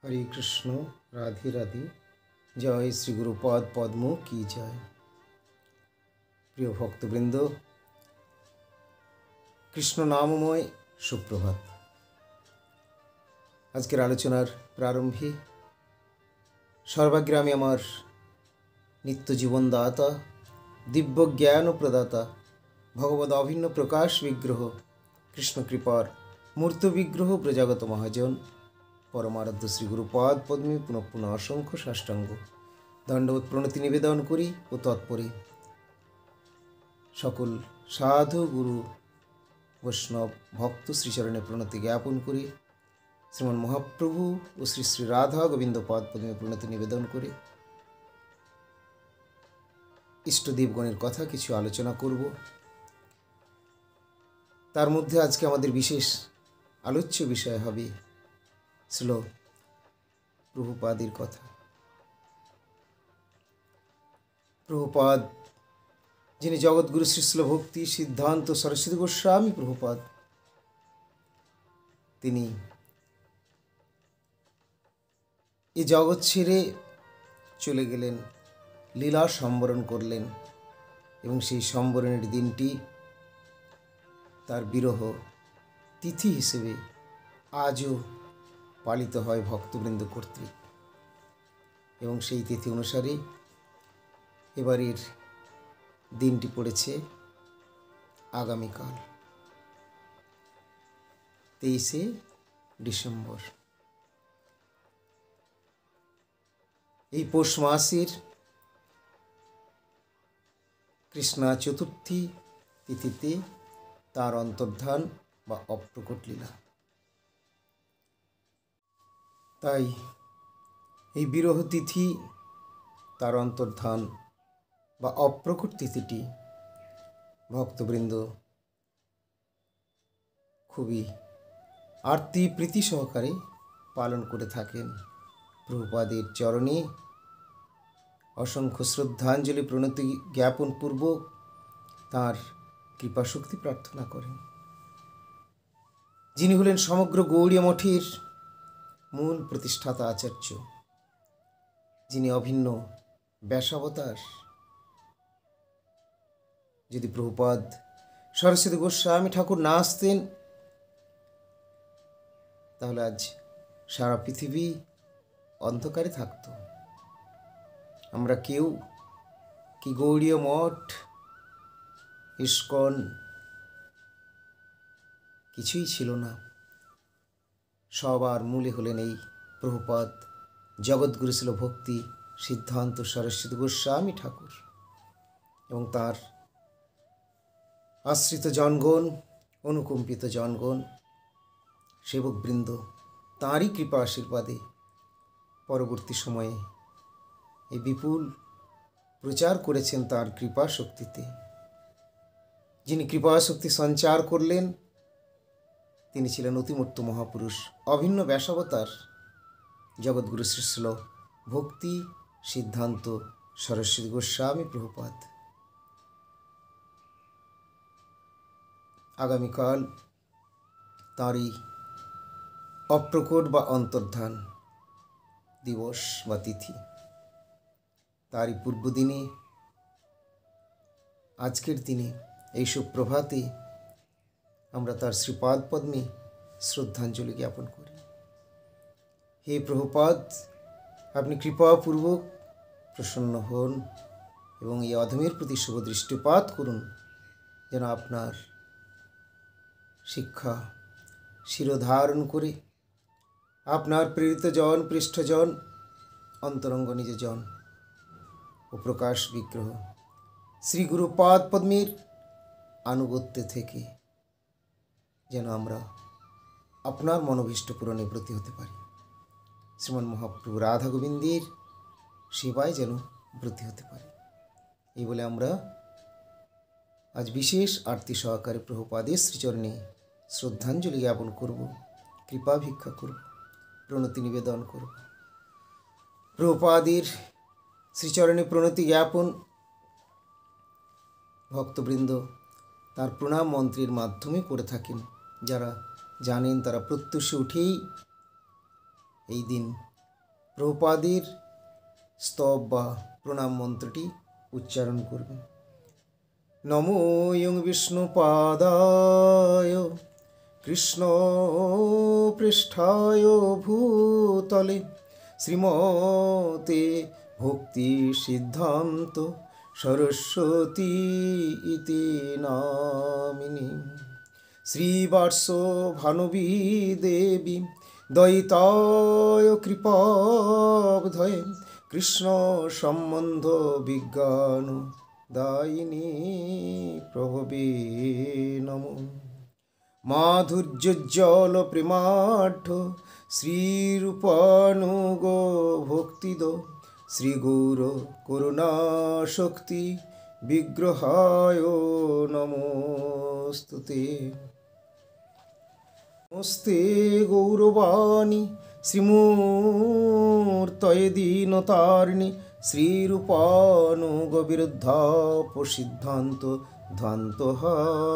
हरे कृष्ण राधे राधे जय श्री गुरुपाद पद्म की जय। प्रिय भक्तबृंद, कृष्ण नाममय सुप्रभात। आजकेर आलोचनार प्रारम्भे सर्वाग्रामी आमार नित्य जीवनदाता दिव्य ज्ञान प्रदाता भगवद अभिन्न प्रकाश विग्रह कृष्ण कृपार मूर्त विग्रह प्रजागत महाजन परमाराध्य श्री गुरुपाद पद्मे पुनः पुनः असंख्य साष्टांग दंडवत प्रणति निवेदन करी ओ तत्परे सकल साधु गुरु वैष्णव भक्त श्रीचरणे प्रणति ज्ञापन करी श्रीमान महाप्रभु और श्री श्री राधा गोविंद पाद पद्मे प्रणति निवेदन करे इष्टदेवगणेर कथा किछु आलोचना करब। तार मध्य आज के आमादेर विशेष आलोच्य विषय हबे श्रील प्रभुपादेर कथा। प्रभुपाद जिनि जगतगुरु श्री भक्ति सिद्धांत सरस्वती गोस्वामी प्रभुपाद तिनि ए जगत छेड़े चले गेलेन, लीला सम्बरण करलेन एवं सेई सम्बरणेर दिनटी तार बिरह तिथि हिसेबे आजो पालित हय भक्तबृंद कर्तृक एवं सेई तिथि अनुसारे एबारेर दिनटी पड़ेछे आगामीकाल 23 डिसेम्बर। এই পৌষ মাসের কৃষ্ণা চতুর্থী তিথিতে তার অন্তর্ধান বা অপ্রকট লীলা। তাই এই বিরহ তিথি তার অন্তর্ধান বা অপ্রকট তিথিটি ভক্তবৃন্দ খুবই আরতি প্রীতি সহকারে পালন করে থাকেন। प्रभुपादेर चरणे असंख्य श्रद्धांजलि प्रणति ज्ञापन पूर्वक तार कृपाशक्ति प्रार्थना करें। जिनि हलेन समग्र गौड़ीय मठेर मूल प्रतिष्ठाता आचार्य, जिनि अभिन्न व्यासावतार। यदि प्रभुपाद सरस्वती गोस्वामी ठाकुर ना आसतेन ताहले आज सारा पृथिवी अंधकारे थाकतो। आमरा केउ कि गौड़ीय मठ इस्कन किछुई छिलो ना। सबार मूले हलेन एई प्रभुपाद जगतगुरु शिल भक्ति सिद्धांत सरस्वती गोस्वामी ठाकुर एवं तार आश्रित जनगण अनुकम्पित जनगण सेवकबृंद तारई कृपा आशीर्वादे परवर्ती समये এই বিপুল প্রচার করেছেন তার কৃপা শক্তিতে। যিনি কৃপা শক্তি সঞ্চার করলেন তিনি ছিলেন অতিমূর্ত মহাপুরুষ অভিন্ন ব্যাসাবতার জগৎগুরু শ্রীল ভক্তি সিদ্ধান্ত সরস্বতী গোস্বামী প্রভুপাদ। আগামীকাল তাঁরই অপ্রকট বা অন্তর্ধান दिवस व तिथि। तारी पूर्व दिने आजकेर दिने এই সুপ্রভাতে আমরা তার শ্রীপাদ পদ্মে শ্রদ্ধাঞ্জলি জ্ঞাপন করি। হে প্রভুপাদ, আপনি কৃপাপূর্বক প্রসন্ন হন এবং এই অধমের প্রতি শুভ দৃষ্টিপাত করুন যেন আপনার শিক্ষা শিরোধারণ করে আপনার প্রেরিত জন পৃষ্ঠজন अंतरंग निज जन ও प्रकाश विग्रह श्री गुरुपाद पद्मेर आनुगत्य थेके जेन आमरा आपनार मनोभीष्ट पूरणे ब्रती होते पारी। श्रीमान महाप्रभु राधा गोविंदेर सेवाय जेन ब्रती होते पारी। এই বলে আমরা আজ বিশেষ আরতি সহকারে প্রভুপাদের শ্রীচরণে শ্রদ্ধাঞ্জলি জ্ঞাপন করব, কৃপা ভিক্ষা করব, प्रणति निवेदन करब। प्रभुपादेर श्रीचरणे प्रणति ज्ञापन भक्तबृंद तार प्रणाम मंत्रेर माध्यमे करे थाकेन। जारा जानेन तारा प्रत्युषे उठेई এই দিন প্রভুপাদের স্তব বা প্রণাম মন্ত্রটি উচ্চারণ করবেন। নমো ইয়ং বিষ্ণুপাদায় কৃষ্ণ পৃষ্ঠায় ভূতলে শ্রীমতে ভক্তি সিদ্ধান্ত সরস্বতী ইতি নামিনী শ্রীবার্ষ ভানুবী দেবী দয়িতায় কৃপাবধয়ে কৃষ্ণ সম্বন্ধ বিজ্ঞান দায়িনী প্রভবে নমো মাধুর্যজ্জ্বল প্রেমাঢ্য শ্রীরূপানুগ ভক্তিদ শ্রীগৌর করুণাশক্তি বিগ্রহায় নমস্তুতে। নমস্তে গৌরবাণী শ্রীমূর্তয়ে দীনতারিণী শ্রীরূপানুগ বিরুদ্ধাপ সিদ্ধান্ত ধ্বান্তহারিণী।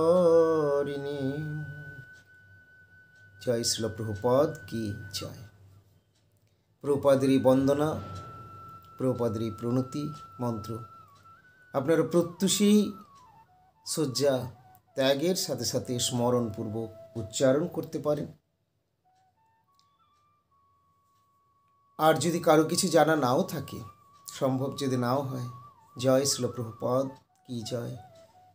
জয় শ্রীল প্রভুপাদ কি জয়। প্রভুপাদেরই বন্দনা, প্রভুপাদেরই প্রণতি মন্ত্র আপনারা প্রত্যুষেই শয্যা ত্যাগের সাথে সাথে স্মরণপূর্বক উচ্চারণ করতে পারেন। আর যদি কারো কিছু জানা নাও থাকে, সম্ভব যদি নাও হয়, জয় শ্রীল প্রভুপাদ কি জয়,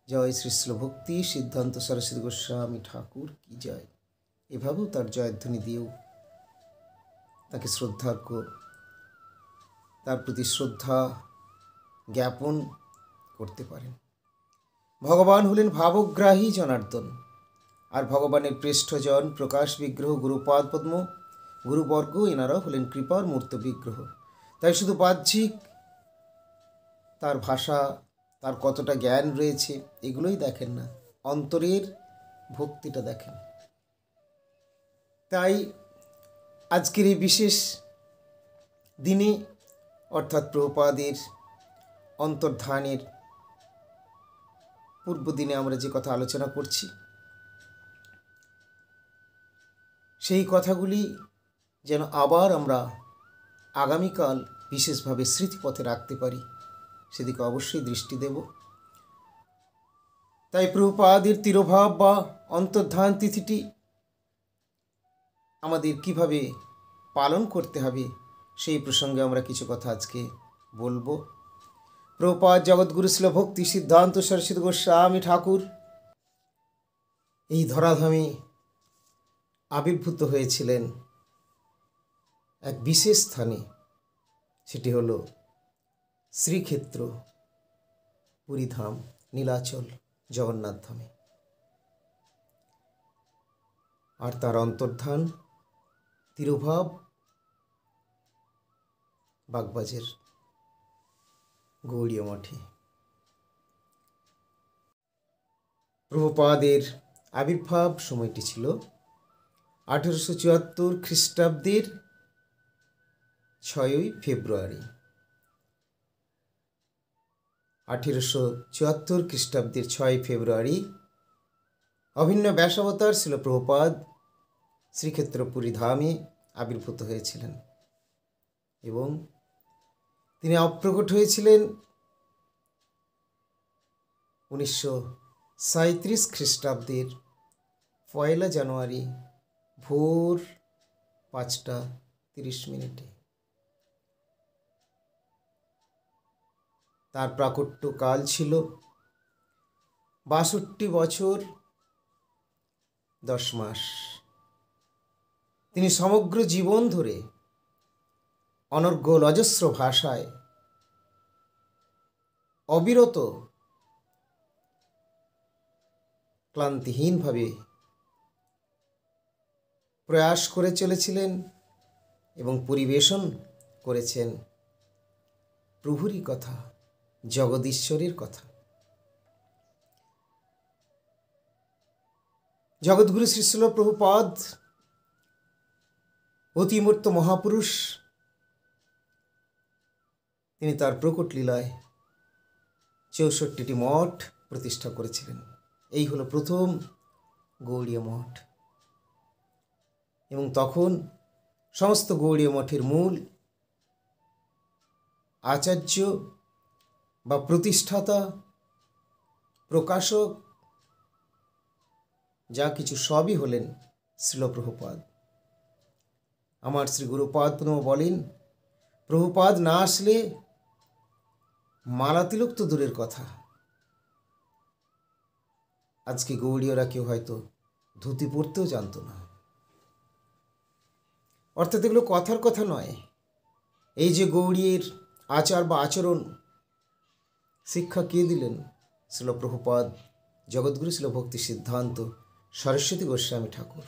জয় শ্রী শ্রীল ভক্তি সিদ্ধান্ত সরস্বতী গোস্বামী ঠাকুর কি জয়, এভাবেও তার জয়ধ্বনি দিয়েও তাকে তার প্রতি শ্রদ্ধা জ্ঞাপন করতে পারেন। ভগবান হলেন ভাবগ্রাহী জনার্দন, আর ভগবানের পৃষ্ঠজন প্রকাশ বিগ্রহ গুরুপাদ পদ্ম গুরুবর্গ, এনারাও হলেন কৃপার মূর্ত বিগ্রহ। তাই শুধু বাহ্যিক তার ভাষা, তার কতটা জ্ঞান রয়েছে, এগুলোই দেখেন না, অন্তরের ভক্তিটা দেখেন। তাই আজকের এই বিশেষ দিনে, অর্থাৎ প্রভুপাদের অন্তর্ধানের পূর্ব দিনে আমরা যে কথা আলোচনা করছি, সেই কথাগুলি যেন আবার আমরা আগামীকাল বিশেষভাবে স্মৃতিপথে রাখতে পারি, সেদিকে অবশ্যই দৃষ্টি দেব। তাই প্রভুপাদের তিরোভাব বা অন্তর্ধান তিথিটি আমাদের কিভাবে পালন করতে হবে, সেই প্রসঙ্গে আমরা কিছু কথা আজকে বলবো। প্রভুপাদ জগৎগুরু শ্রীল ভক্তি সিদ্ধান্ত সরস্বতী গোস্বামী ঠাকুর এই ধরাধামে আবির্ভূত হয়েছিলেন এক বিশেষ স্থানে, সেটি হল শ্রীক্ষেত্র পুরীধাম নীলাচল জগন্নাথ ধামে। আর তার অন্তর্ধান তিরোভাব বাগবাজের গৌড়ীয় মঠে। প্রভুপাদের আবির্ভাব সময়টি ছিল 1874 খ্রিস্টাব্দের 6ই ফেব্রুয়ারি। 1874 খ্রিস্টাব্দের 6ই ফেব্রুয়ারি অভিন্ন ব্যাসাবতার ছিল প্রভুপাদ শ্রীক্ষেত্র পুরী ধামে আবির্ভূত হয়েছিলেন এবং তিনি অপ্রকট হয়েছিলেন 1937 খ্রিস্টাব্দের 1 জানুয়ারি ভোর 5:30। তার প্রাকট্যকাল ছিল 62 বছর 10 মাস। তিনি সমগ্র জীবন ধরে অনর্গল অজস্র ভাষায় অবিরত ক্লান্তিহীনভাবে প্রয়াস করে চলেছিলেন এবং পরিবেশন করেছেন প্রভুরই কথা, জগদীশ্বরের কথা। জগৎগুরু শ্রী শ্রীল প্রভুপাদ অতিমূর্ত মহাপুরুষ, তিনি তার প্রকট লীলায় 64টি মঠ প্রতিষ্ঠা করেছিলেন। এই হলো প্রথম গৌড়ীয় মঠ এবং তখন সমস্ত গৌড়ীয় মঠের মূল আচার্য বা প্রতিষ্ঠাতা, প্রকাশক, যা কিছু সবই হলেন শ্রীল প্রভুপাদ। আমার শ্রী গুরুপাদ বলেন, প্রভুপাদ না আসলে মালা তিলক তো দূরের কথা, আজকে গৌড়ীয়রা কেউ হয়তো ধুতি পরতেও জানতো না। অর্থাৎ এগুলো কথার কথা নয়। এই যে গৌড়ীর আচার বা আচরণ শিক্ষা কে দিলেন? শ্রীল প্রভুপাদ, জগৎগুরু শ্রীল ভক্তি সিদ্ধান্ত সরস্বতী গোস্বামী ঠাকুর।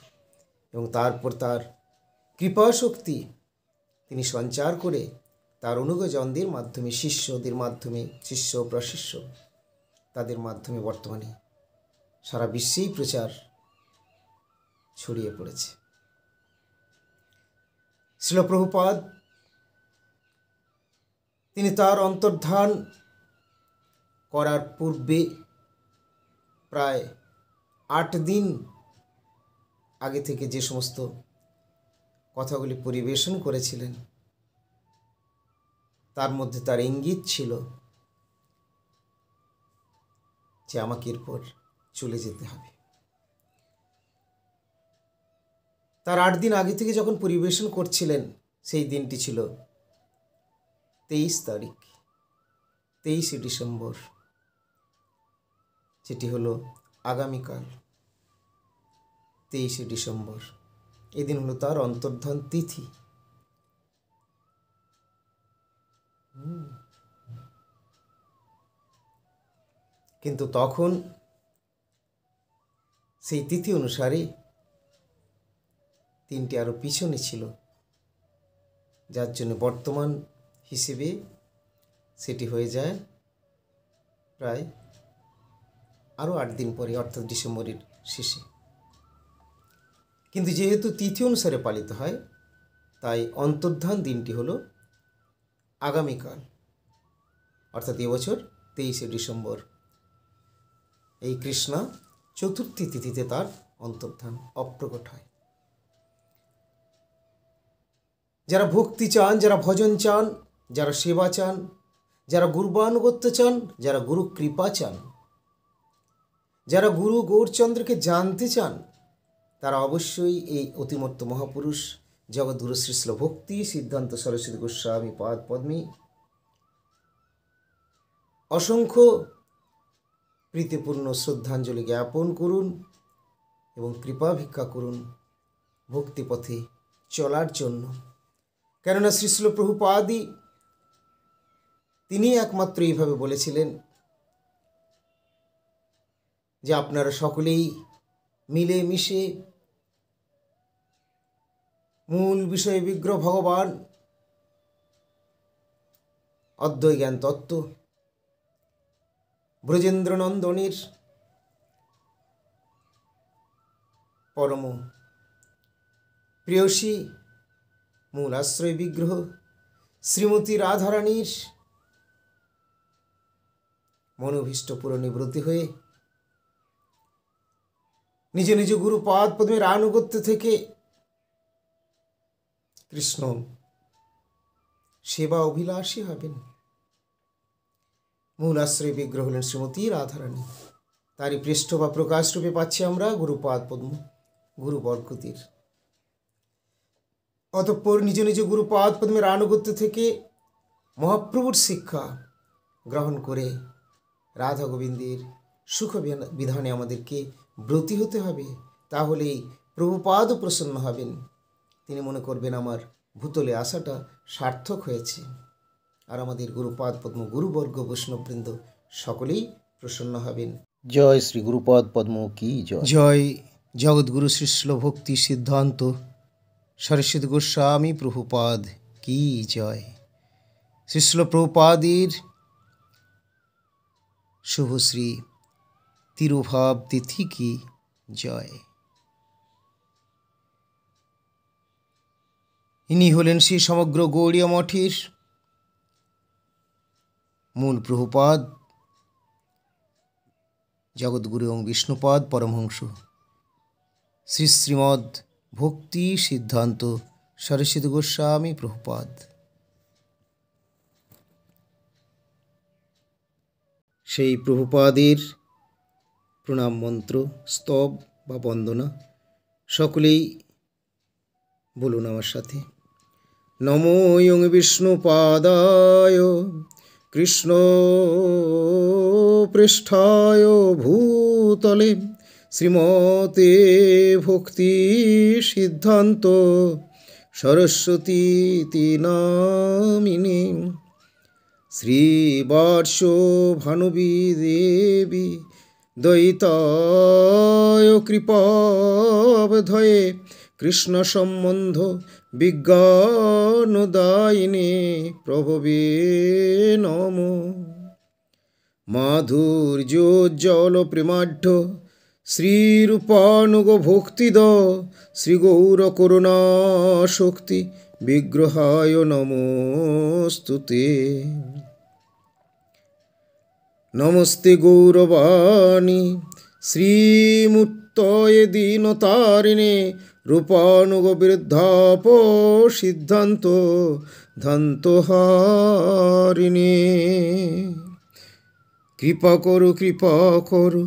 এবং তারপর তার কৃপা শক্তি তিনি সঞ্চার করে তার অনুগজনদের মাধ্যমে, শিষ্যদের মাধ্যমে, শিষ্য প্রশিষ্য তাদের মাধ্যমে বর্তমানে সারা বিশ্বেই প্রচার ছড়িয়ে পড়েছে। শ্রীল প্রভুপাদ তিনি তার অন্তর্ধান করার পূর্বে প্রায় 8 দিন আগে থেকে যে সমস্ত কথাগুলি পরিবেশন করেছিলেন, তার মধ্যে তার ইঙ্গিত ছিল যে আমাকে এরপর চলে যেতে হবে। তার 8 দিন আগে থেকে যখন পরিবেশন করছিলেন, সেই দিনটি ছিল 23 তারিখ, 23 ডিসেম্বর, যেটি হলো আগামীকাল 23 ডিসেম্বর। এদিন হলো তার অন্তর্ধান তিথি। কিন্তু তখন সেই তিথি অনুসারে দিনটি আরও পিছনে ছিল, যার জন্য বর্তমান হিসেবে সেটি হয়ে যায় প্রায় আরও 8 দিন পরে, অর্থাৎ ডিসেম্বরের শেষে। কিন্তু যেহেতু তিথি অনুসারে পালিত হয়, তাই অন্তর্ধান দিনটি হলো আগামীকাল, অর্থাৎ এবছর 23 ডিসেম্বর। এই কৃষ্ণা চতুর্থী তিথিতে তার অন্তর্ধান অপ্রকট হয়। যারা ভক্তি চান, যারা ভজন চান, যারা সেবা চান, যারা গুরুবানুগত্য চান, যারা গুরু কৃপা চান, যারা গুরু গৌরচন্দ্রকে জানতে চান, তারা অবশ্যই এই অতিমত্ত মহাপুরুষ জগৎগুরু শ্রীল ভক্তি সিদ্ধান্ত সরস্বতী গোস্বামী পাদ পদ্মে অসংখ্য প্রীতিপূর্ণ শ্রদ্ধাঞ্জলি জ্ঞাপন করুন এবং কৃপা ভিক্ষা করুন ভক্তিপথে চলার জন্য। কেননা শ্রীল প্রভুপাদই তিনি একমাত্র এইভাবে বলেছিলেন যে আপনারা সকলেই মিলে মিশে মূল বিষয় বিগ্রহ ভগবান অদ্বৈ জ্ঞান তত্ত্ব ব্রজেন্দ্রনন্দনের পরম প্রেয়সী মূল আশ্রয় বিগ্রহ শ্রীমতী রাধারানীর মনোভীষ্ট পূরণে ব্রতী হয়ে নিজ নিজ গুরুপাদ পদ্মের আনুগত্য থেকে কৃষ্ণ সেবা অভিলাষী হবেন। মূল আশ্রয় বিগ্রহ হলেন শ্রীমতী রাধারানী। তারই পৃষ্ঠ বা প্রকাশ রূপে পাচ্ছি আমরা গুরুপাদ পদ্ম, গুরু বরকতির। অতঃপর নিজ নিজ গুরুপাদ পদ্মের আনুগত্য থেকে মহাপ্রভুর শিক্ষা গ্রহণ করে রাধা গোবিন্দের সুখ বিধানে আমাদেরকে ব্রতী হতে হবে। তাহলেই প্রভুপাদও প্রসন্ন হবেন। তিনি মনে করবেন আমার ভূতলে আসাটা সার্থক হয়েছে। আর আমাদের গুরুপাদ পদ্ম গুরুবর্গ বৈষ্ণববৃন্দ সকলেই প্রসন্ন হবেন। জয় শ্রী গুরুপাদ পদ্ম কি জয়। জয় জগৎগুরু শ্রীল ভক্তি সিদ্ধান্ত সরস্বতী গোস্বামী প্রভুপাদ কি জয়। শ্রীল প্রভুপাদের শুভশ্রী তিরুভাব তিথি কি জয়। ইনি হলেন সেই সমগ্র গৌড়ীয় মঠের মূল প্রভুপাদ, জগৎগুরু এবং বিষ্ণুপাদ পরমহংস শ্রী শ্রীমদ ভক্তি সিদ্ধান্ত সরস্বতী গোস্বামী প্রভুপাদ। সেই প্রভুপাদের প্রণাম মন্ত্র, স্তব বা বন্দনা সকলেই বলুন আমার সাথে। নমো ইয়ং বিষ্ণুপাদায় কৃষ্ণ পৃষ্ঠায় ভূতলে শ্রীমতে ভক্তি সিদ্ধান্ত সরস্বতী নামিনে শ্রীবার্ষ ভানুবী দেবী দয়িতায় কৃপাবধয়ে কৃষ্ণ সম্বন্ধ বিজ্ঞানদায়িনে প্রভবে নমো। মাধুর্যোজ্জ্বল প্রেমাঢ্য শ্রীরূপানুগ ভক্তিদ শ্রীগৌর করুণা শক্তি বিগ্রহায় নমস্তুতে। নমস্তে গৌরবাণী শ্রীমূর্তয়ে দীনতারিণে রূপানুগ বৃদ্ধাপ সিদ্ধান্ত ধান্তহারিণে। কৃপা করো কৃপা করো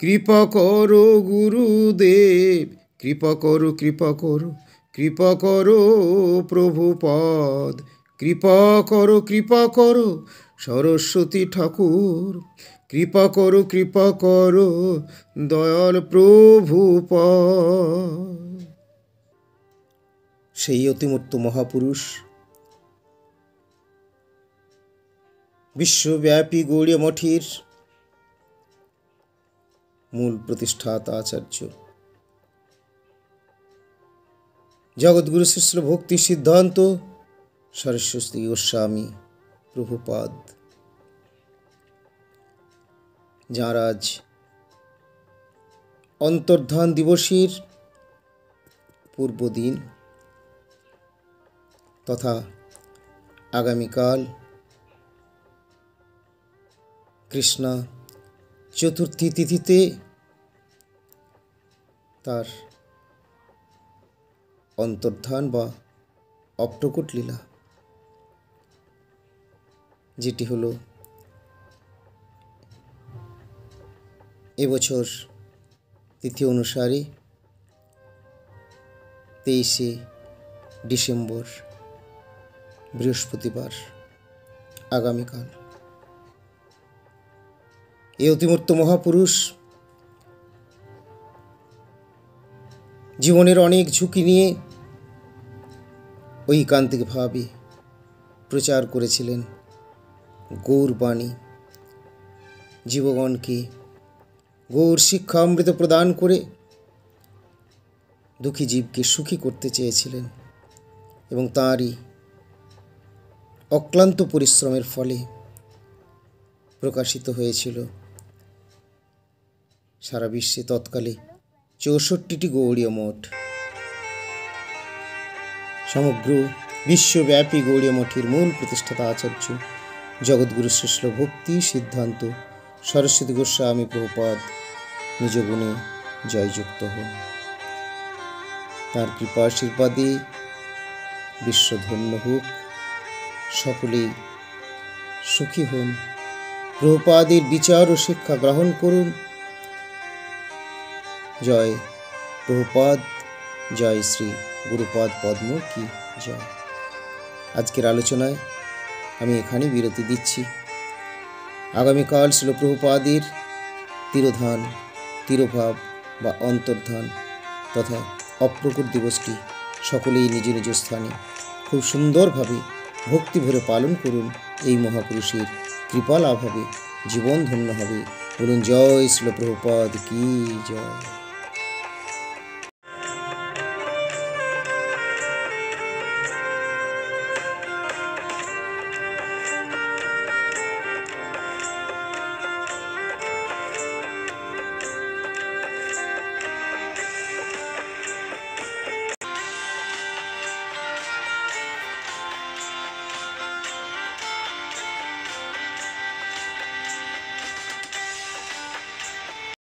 কৃপা করো গুরুদেব, কৃপা করো কৃপা করো কৃপা করো প্রভুপাদ, কৃপা করো সরস্বতী ঠাকুর, কৃপা করো দয়াল প্রভুপাদ। সেই অতিমূর্ত মহাপুরুষ বিশ্বব্যাপী গৌড়ীয় মঠের মূল প্রতিষ্ঠাতা আচার্য জগৎগুরু শিষ্য ভক্তি সিদ্ধান্ত সরস্বতী গোস্বামী প্রভুপাদ, যাঁর আজ অন্তর্ধান দিবসের পূর্বদিন তথা আগামীকাল কৃষ্ণা চতুর্থী তিথিতে তার অন্তর্ধান বা অপ্রকট লীলা, যেটি হলো এবছর তিথি অনুসারে 23শে ডিসেম্বর বৃহস্পতিবার আগামীকাল। এই অতিমূর্ত মহাপুরুষ জীবনের অনেক ঝুঁকি নিয়ে ঐকান্তিকভাবে প্রচার করেছিলেন গৌরবাণী, জীবগণকে গৌর শিক্ষা অমৃত প্রদান করে দুঃখী জীবকে সুখী করতে চেয়েছিলেন এবং তাঁরই অক্লান্ত পরিশ্রমের ফলে প্রকাশিত হয়েছিল সারা বিশ্বে তৎকালে 64টি গৌড়ীয় মঠ। সমগ্র বিশ্বব্যাপী গৌড়ীয় মঠের মূল প্রতিষ্ঠাতা আচার্য জগৎগুরু শিষ্য ভক্তি সিদ্ধান্ত সরস্বতী গোস্বামী প্রভুপাদ নিজ গুণে জয়যুক্ত হন। তাঁর কৃপা আশীর্বাদে বিশ্ব ধন্য হোক, সকলেই সুখী হন, প্রভুপাদের বিচার ও শিক্ষা গ্রহণ করুন। জয় প্রভুপাদ, জয় শ্রী গুরুপাদ পদ্ম কি জয়। আজকের আলোচনায় আমি এখানে বিরতি দিচ্ছি। আগামীকাল ছিল প্রভুপাদের তিরোধান, তিরোভাব বা অন্তর্ধান তথা অপ্রকট দিবসটি সকলেই নিজ নিজ স্থানে খুব সুন্দরভাবে ভক্তি ভরে পালন করুন। এই মহাপুরুষের কৃপা লাভ হবে, জীবন ধন্য হবে। বলুন জয় শ্রীল প্রভুপাদ কি জয়।